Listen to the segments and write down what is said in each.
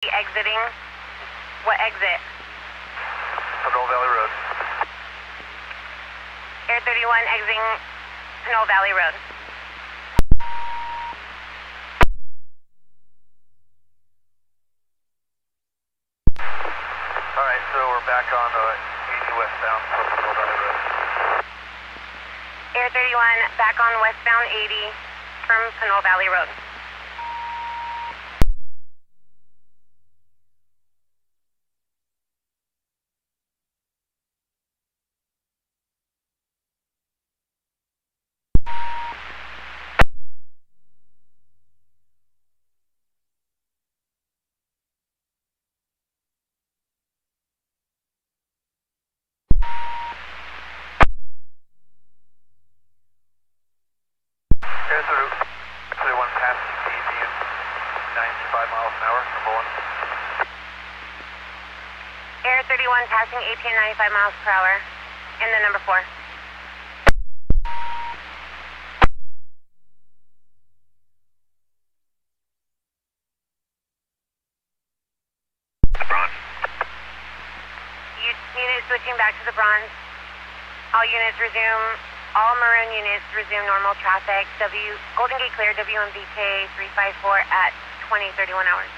Exiting. What exit? Pinole Valley Road. Air 31 exiting Pinole Valley Road. Alright, so we're back on 80 westbound from Pinole Valley Road. Air 31 back on westbound 80 from Pinole Valley Road. Air 31 passing APU 95 miles an hour, number 1. Air 31 passing APN 95 miles per hour. And then number 4. Bronze. Unit switching back to the Bronze. All units resume. All maroon units resume normal traffic. Golden Gate clear, WMVK 354 at 20:31 hours.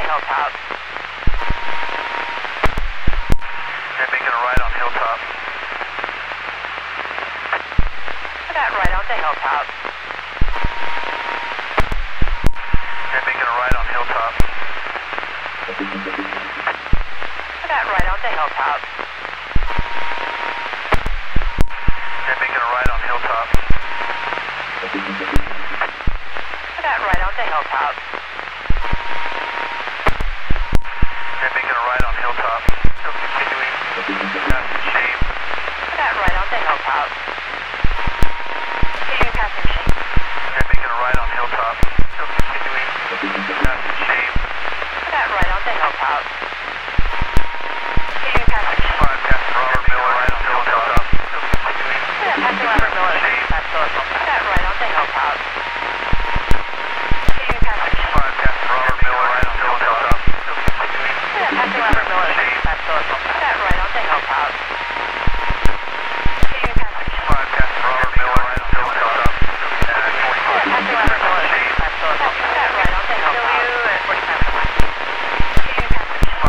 Hilltop. And making a right on Hilltop. For that right onto Hilltop. And making a right on Hilltop. For that right onto Hilltop. And making a right on Hilltop. For that right onto Hilltop. And making a right on Hilltop. Still continuing past the Shame. For that right onto Hilltop. Continuing past the Shame. And making a right on Hilltop. Still continuing past the Shame. For that right onto Hilltop. Continuing past the Shame. 5 past Robert Miller, right on Hilltop. Still continuing For that past Robert Miller. Past Hilltop. For that right onto Hilltop. Continuing past the Shame. 5 past Robert Miller, right on Hilltop. Still continuing For that past Robert Miller. Past Hilltop. For that right onto Hilltop. Continuing past the Shame. 5 past Robert Miller, right on Hilltop. For that past Robert Miller. Past Hilltop. For that right onto Hilltop. W at 45. Continuing past the Shame.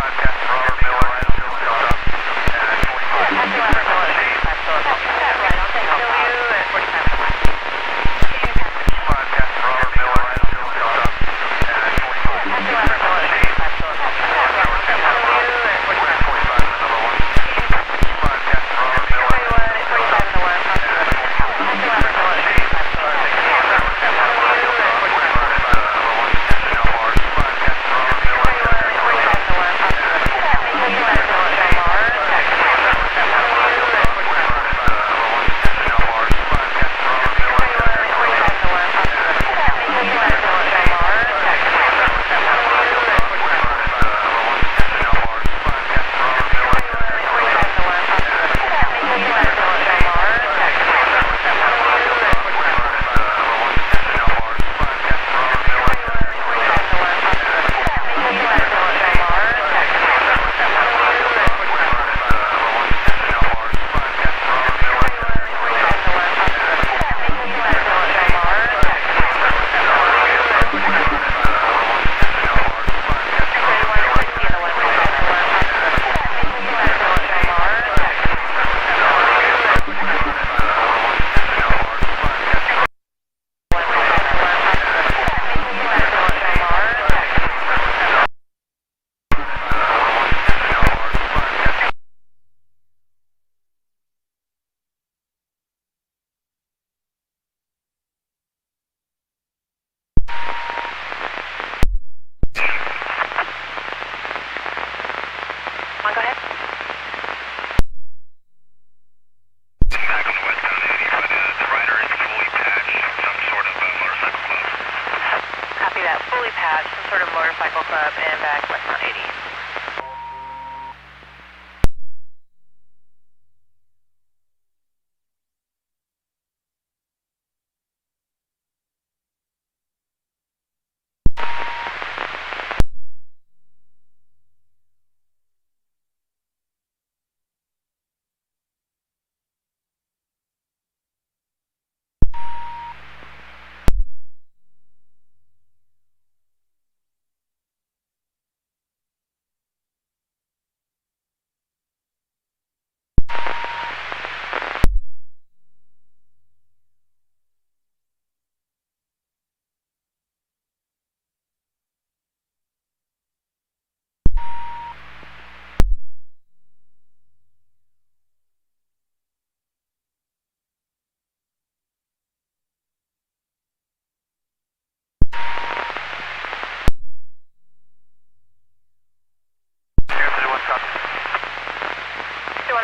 westbound 80.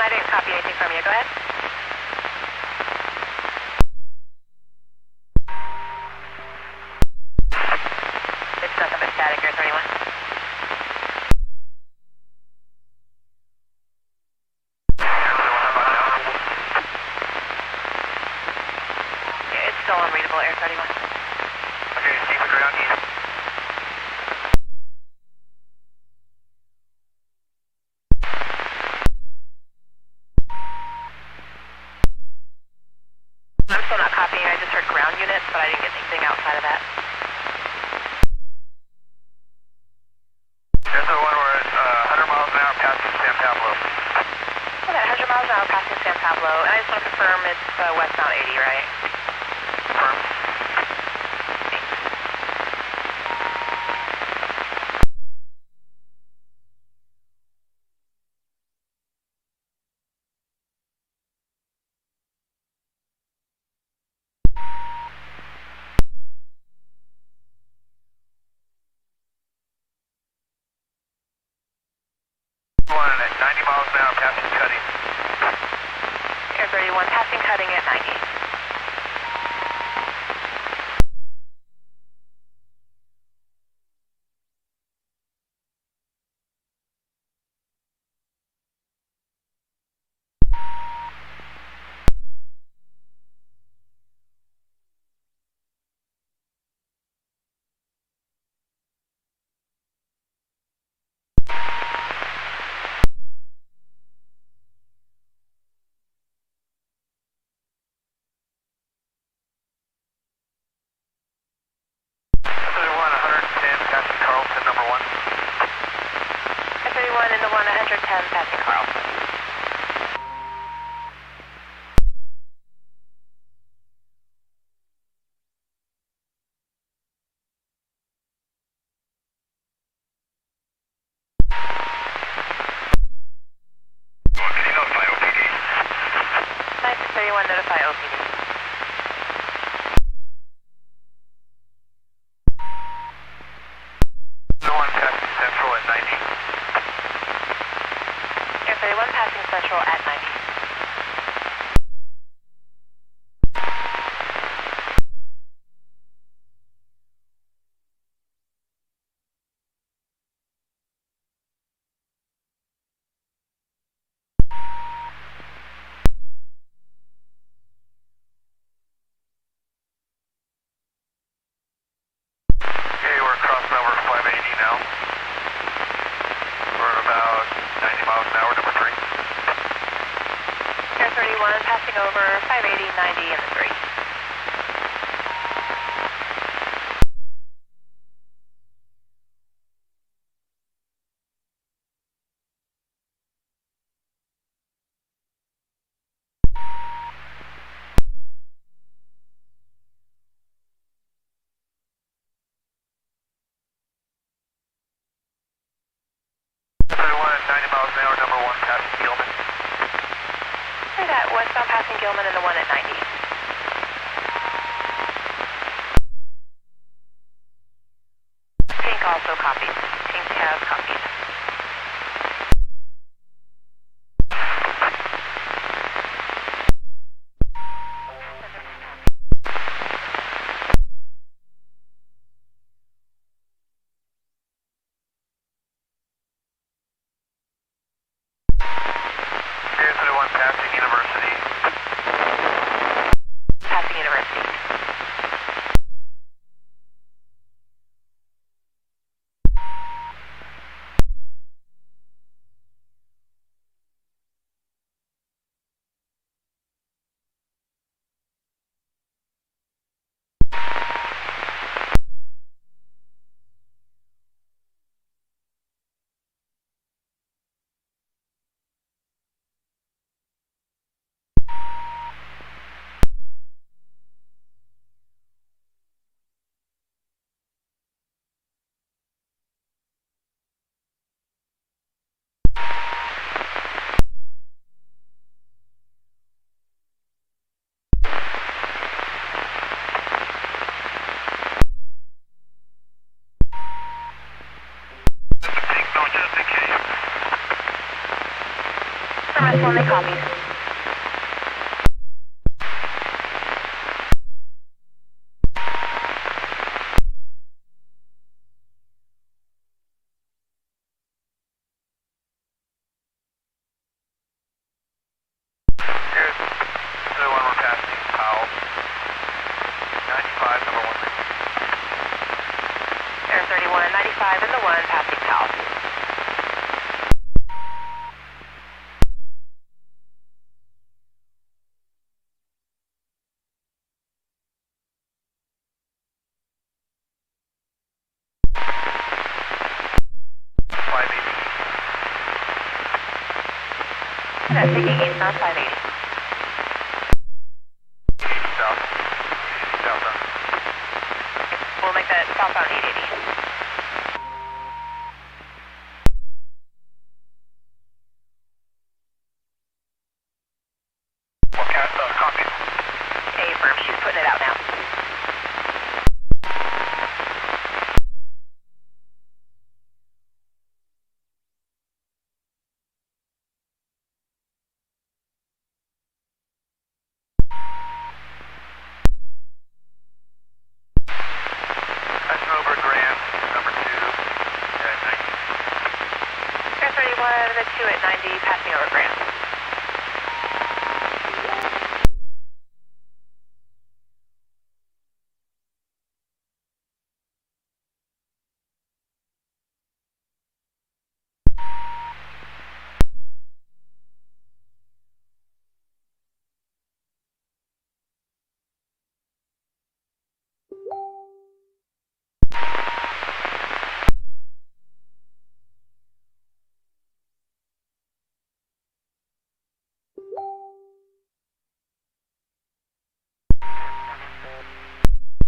I didn't copy anything from you. Go ahead. It's nothing but static here, 31. Yeah, it's still unreadable, Air 31. Okay, keep it ground east. I'm still not copying. I just heard ground units, but I didn't get anything outside of that. There's the one where it's 100 miles an hour passing San Pablo. Okay, 100 miles an hour passing San Pablo. And I just want to confirm it's westbound 80, right? Confirm. One at 90 miles an hour passing cutting. Air 31, passing cutting at 90. Everyone, 110 passing Carlton, number 1. Air 31 in the 110 passing Carlson. Can you notify OPD? 9631, notify OPD. The one passing Central at 90. Air 31 passing Central at 90. Okay, we're crossing over 580 now. We're about 90 miles an hour, number 3. Air 31 passing over 580, 90 in the 3. Everyone at 90 miles an hour, number 1 passing Gilman. Say that, westbound passing Gilman in the 1 at 90. Pink also copies. Pink has copies. Indication. Affirmative, they copied. Here's the one we're passing, Powell. 95, number 1 lead. Air 31, 95 and the 1, passing Powell. That's taking eastbound 580. South. Southbound. We'll make that southbound 880. Copy. Affirm, she's putting it out now. Passing over Grand, number 2 at 90. Air 31, the 2 at 90, passing over Grant.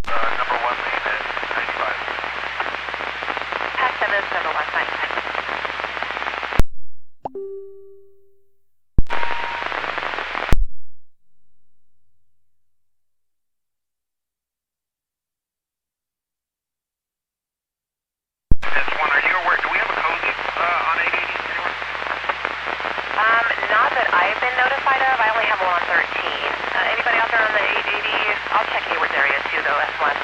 Number 1 lead at 95. Pass 7, number 1, 95. That's 1. Are you aware, do we have a cozy on 880 anywhere? Not that I've been notified of. I only have one on 13. Anybody out there on the 880? I'll check Hayward's area too, though, S1.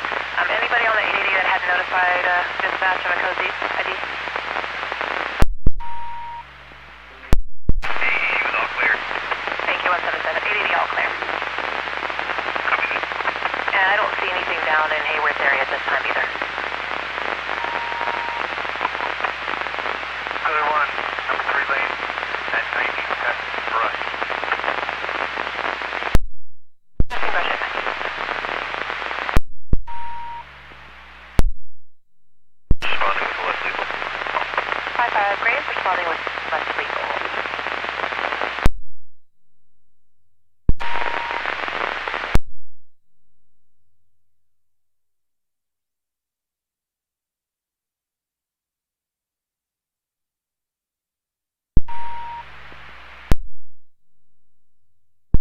Anybody on the 880 that had notified dispatch of a cozy ID? 880 was all clear. Thank you, 177. 880 all clear. Copy that. And I don't see anything down in Hayward's area at this time either. Other 1, number 3 lane at 90. That's for us. Passing budget. Responding with the left lethal. 5-5, Graves responding with less lethal.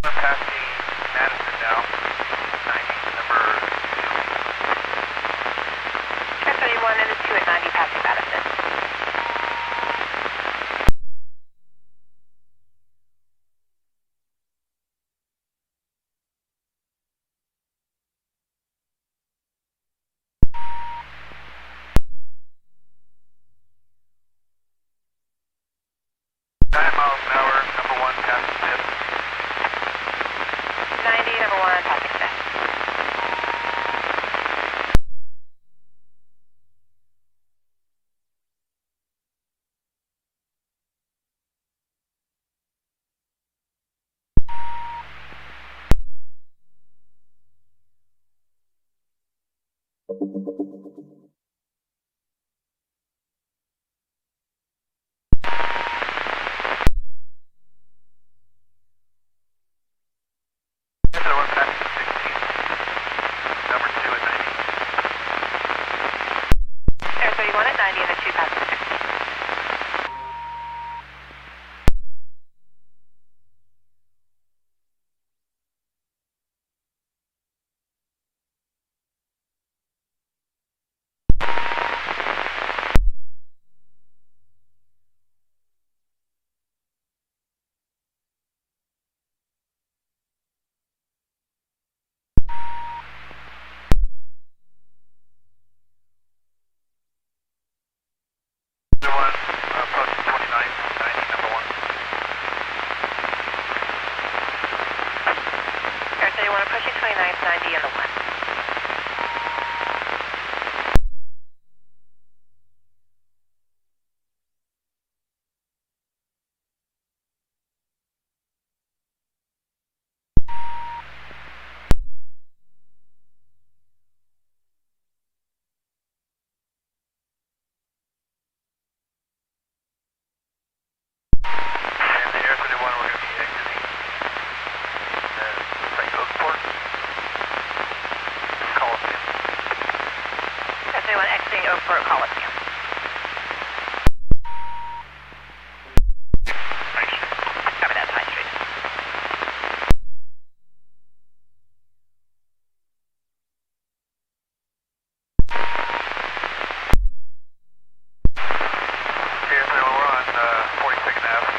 I'm passing Madison now. 90, number 2. Air 31 and the 2 at 90, passing Madison. Miles an hour, number 1, passing Smith. 90, number 1, passing Smith. Other 1 passing 16, number 2 at 90. Air 31 at 90 and the 2 passing 16. Ave.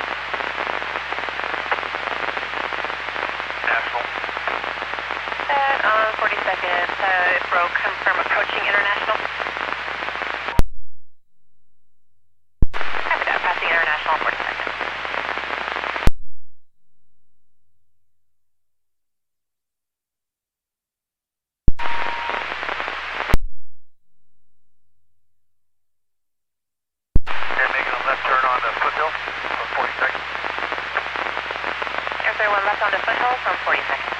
National. Set on 42nd. Broke confirm approaching International. Copy that. Passing International on 42nd. Making a left turn on the foothill on 42nd. Air 31 left onto Foothill from 42nd.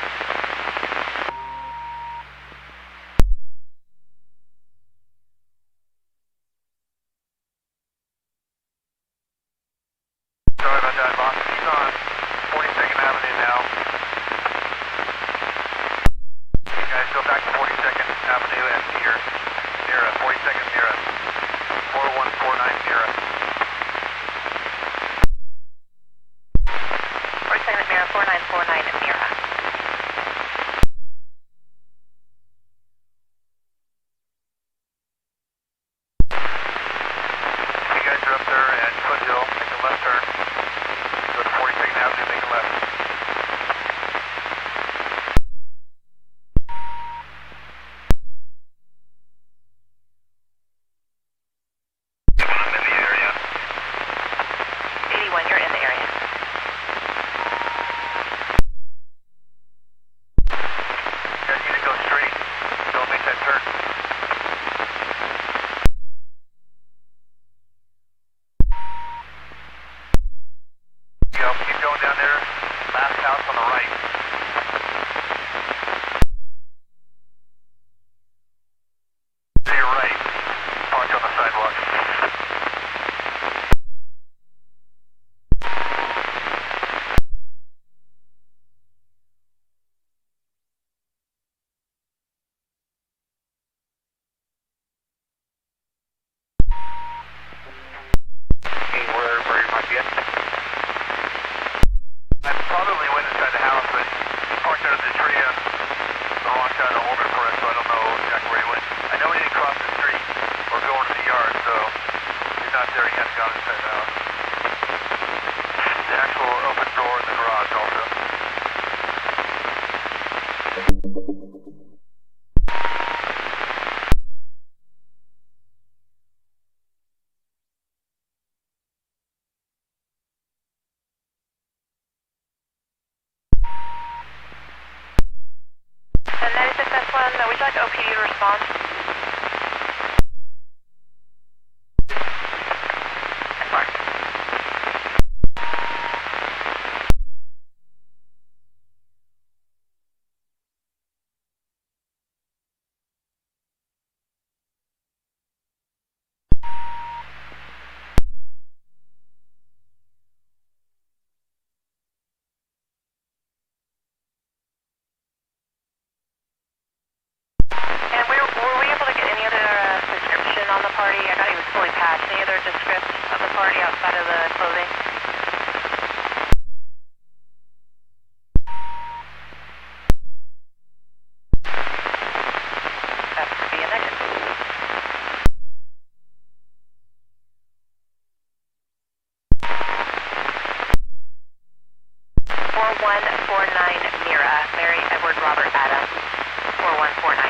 Sorry about that, boss. He's on 42nd Avenue now. You guys go back to 42nd Avenue and Mira, 42nd Mira, 4149 Mira. 42nd Mira, 4949 Mira. You guys are up there at Foothill, make a left turn. Go to 42nd Avenue, make a left. I'm in the area. 81, you're in the area. You guys need to go straight. Don't make that turn. Keep going down there. Last house on the right. To your right. Parked on the sidewalk. Hey, where you might be at. I probably went inside the house, but he parked under the tree on the wrong side of the holder for us, so I don't know exactly where he went. I know he didn't cross the street or go into the yard, so he's not there. He hasn't gone inside the house. The actual open door in the garage also. And 96S1, would you like OPD to respond? Mark. And were we able to get any other description on the party? I got he was fully patched. Any other description of the party outside of the clothing? That's to be a negative. 4149 Mira, Mary Edward Robert Adam. 4149.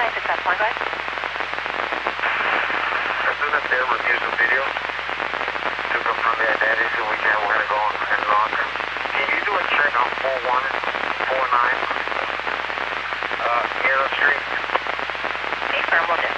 Nice success, one, go ahead. As soon as they reviews the video to confirm the identity, so we're going to go and log. Can you do a check on 4149 Helo Street? Okay, firm, will do.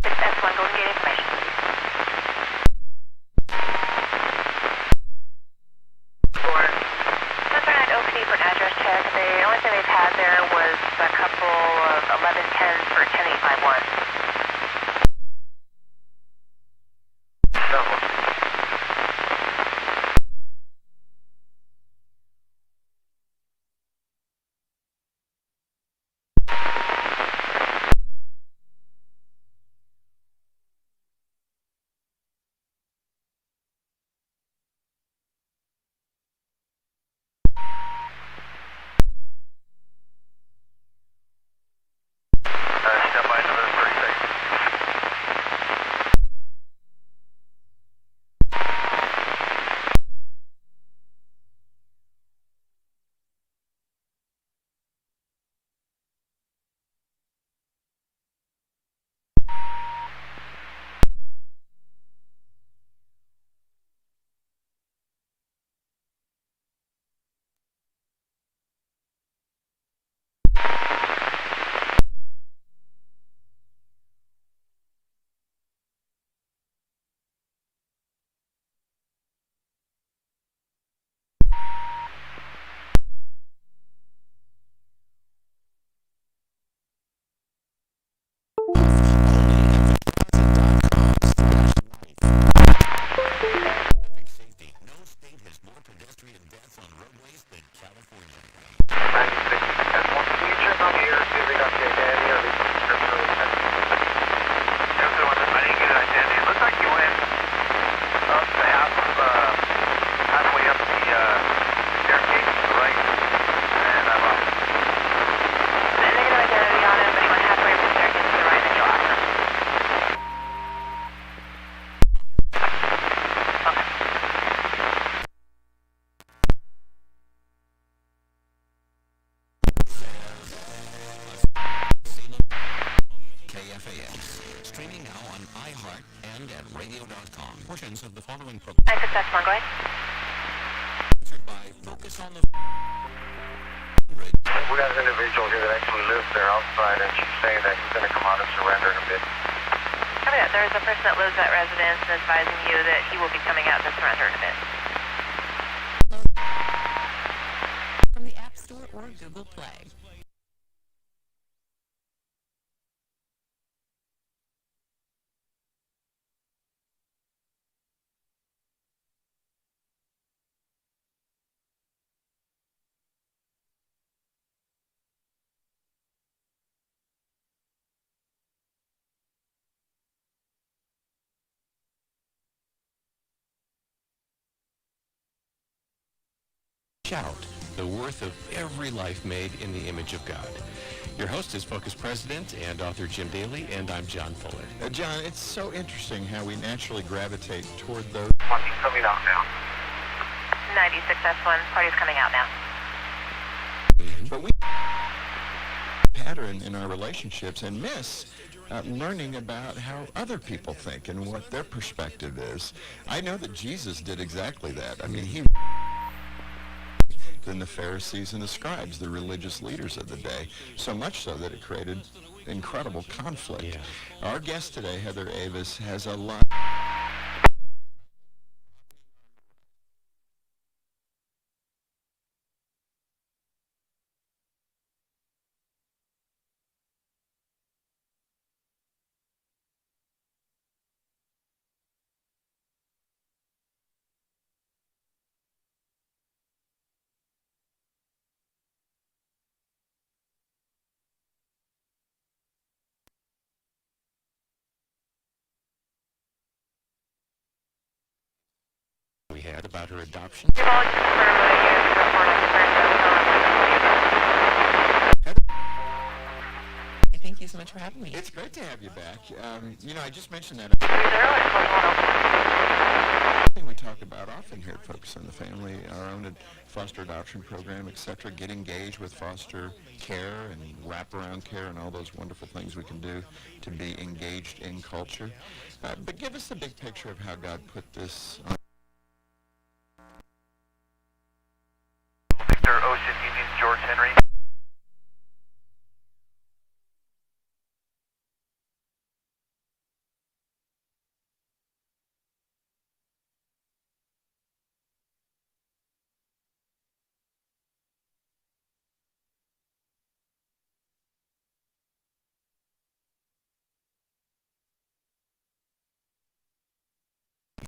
Success, one, go and get information. I'm trying to OPD for an address check. The only thing they've had there was a couple of 1110s for 10851. Stand by another 30 seconds. Portions of the following program. Nice success, one, go ahead. By focus on the We got an individual here that actually lives there outside, and she's saying that he's going to come out and surrender in a bit. Copy that. There's a person that lives at residence and advising you that he will be coming out to surrender in a bit. from the App Store or Google Play. shout the worth of every life made in the image of God. Your host is Focus President and author Jim Daly, and I'm John Fuller. John, it's so interesting how we naturally gravitate toward those. Party's coming out now. 96 S1, party's coming out now. But we pattern in our relationships and miss learning about how other people think and what their perspective is. I know that Jesus did exactly that. I mean, he than the Pharisees and the scribes, the religious leaders of the day, so much so that it created incredible conflict. Yeah. Our guest today, Heather Avis, has a lot. We had about her adoption. Your volume is confirmed with a unit report on the Thank you so much for having me. It's great to have you back. I just mentioned that. 30 Thing we talk about often here at Focus on the Family, our own foster adoption program, etc. Get engaged with foster care and wraparound care and all those wonderful things we can do to be engaged in culture. But give us the big picture of how God put this on. Victor Ocean Union, George Henry.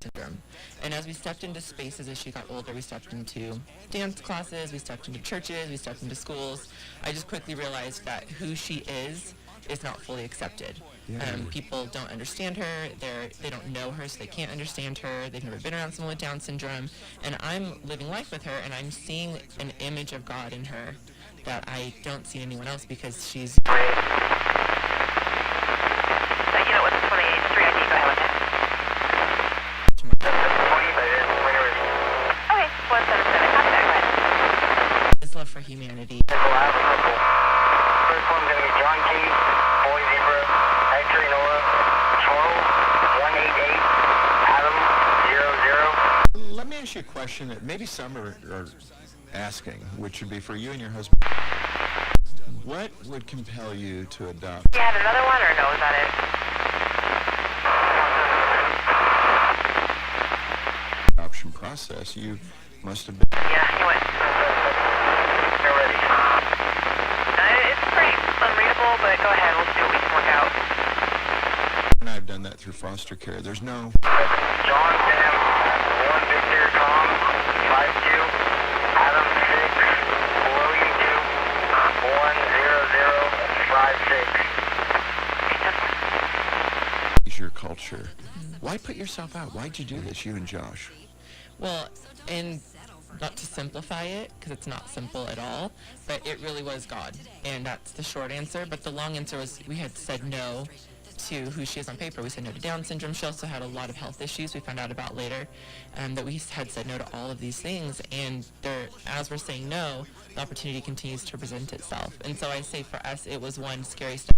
Syndrome. And as we stepped into spaces as she got older, we stepped into dance classes, we stepped into churches, we stepped into schools. I just quickly realized that who she is not fully accepted. People don't understand her, they don't know her, so they can't understand her, they've never been around someone with Down syndrome, and I'm living life with her, and I'm seeing an image of God in her that I don't see in anyone else because she's... Unit with the 28th 3 ID, go ahead with it. Okay, 177, copy that, go ahead. His love for humanity. First one's going to be John T, Boy Zebra, X-Ray Noah, Charles, 188, Adam, 00. Let me ask you a question that maybe some are asking, which would be for you and your husband. What would compel you to adopt? You had another one, or no, is that it? Adoption process? You must have been. Yeah, you went. You're ready. It's pretty unreadable, but go ahead, we'll see what we can work out. And I've done that through foster care. There's no. John Sam, 1 Victor Tom, 52, Adam 6, William 2, 10056. Is your culture. Why put yourself out? Why'd you do this, you and Josh? Well, and not to simplify it, because it's not simple at all, but it really was God. And that's the short answer. But the long answer was we had said no to who she is on paper. We said no to Down syndrome. She also had a lot of health issues we found out about later, that we had said no to all of these things. And as we're saying no, the opportunity continues to present itself. And so I say for us, it was one scary step.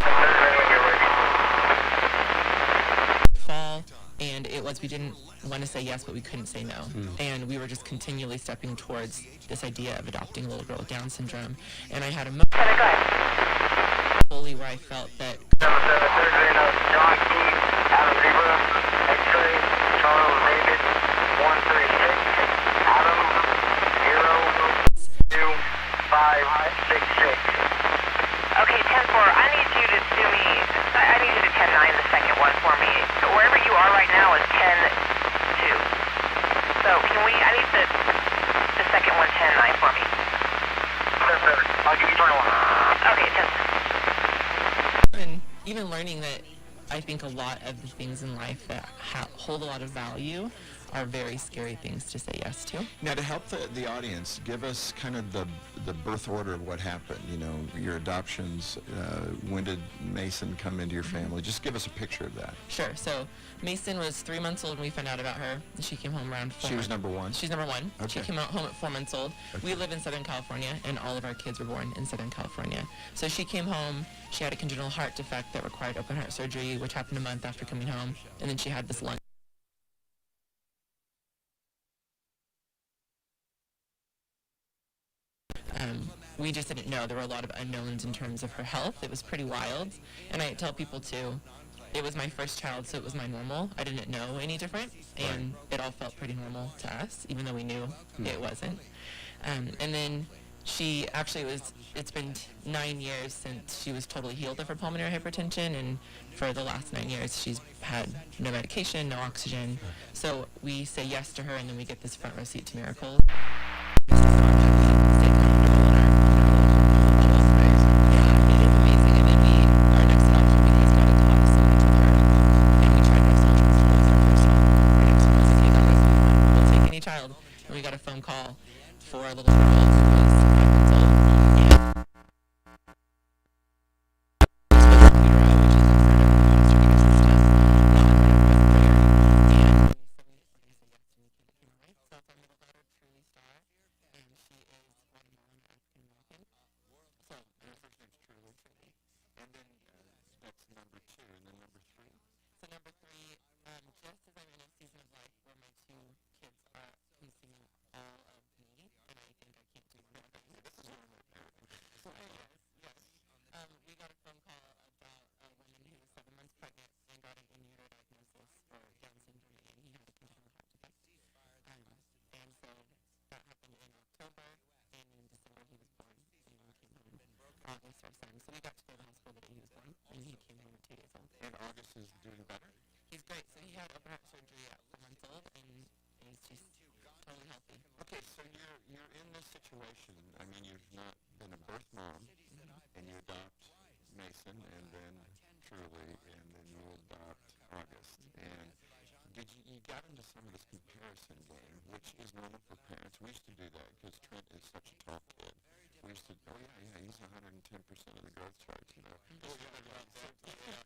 Fall. And it was, we didn't want to say yes, but we couldn't say no. And we were just continually stepping towards this idea of adopting a little girl with Down syndrome. And I had a moment fully where I felt that... John T, Adam Zebra, X-Ray, Charles David, 136, Adam, 02566. Okay, 10-4, I need you to do me, I need you to 10-9 the second one for me. Wherever you are right now is 10-2. So can we, I need the second one 10-9 for me. I'll give you 21. Okay, 10. And even learning that I think a lot of the things in life that hold a lot of value are very scary things to say yes to. Now, to help the audience, give us kind of the birth order of what happened. You know, your adoptions. When did Mason come into your family? Just give us a picture of that. Sure. So Mason was 3 months old when we found out about her. She came home around 4 She was number one? She's number one. Okay. She came out home at 4 months old. Okay. We live in Southern California, and all of our kids were born in Southern California. So she came home. She had a congenital heart defect that required open heart surgery, which happened a month after coming home. And then she had this lung. We just didn't know. There were a lot of unknowns in terms of her health. It was pretty wild. And I tell people, too, it was my first child, so it was my normal. I didn't know any different, and it all felt pretty normal to us, even though we knew it wasn't. And then she actually it's been 9 years since she was totally healed of her pulmonary hypertension, and for the last 9 years, she's had no medication, no oxygen. So we say yes to her, and then we get this front row seat to miracles. Child, and we got a phone call for a little girl who was 5 months old, and August, our son. So we got to go to the hospital the day he was born, and he came home at 2 days old. And August is doing better? He's great. So he had open heart surgery at 4 months old, and he's just totally healthy. Okay, so you're in this situation. I mean, you've not been a birth mom, and you adopt Mason, and then Truly, and then you adopt August. And you got into some of this comparison game, which is normal for parents. We used to do that because Trent is such a tall kid. We used to, oh yeah, he's 110% of the growth chart, you know.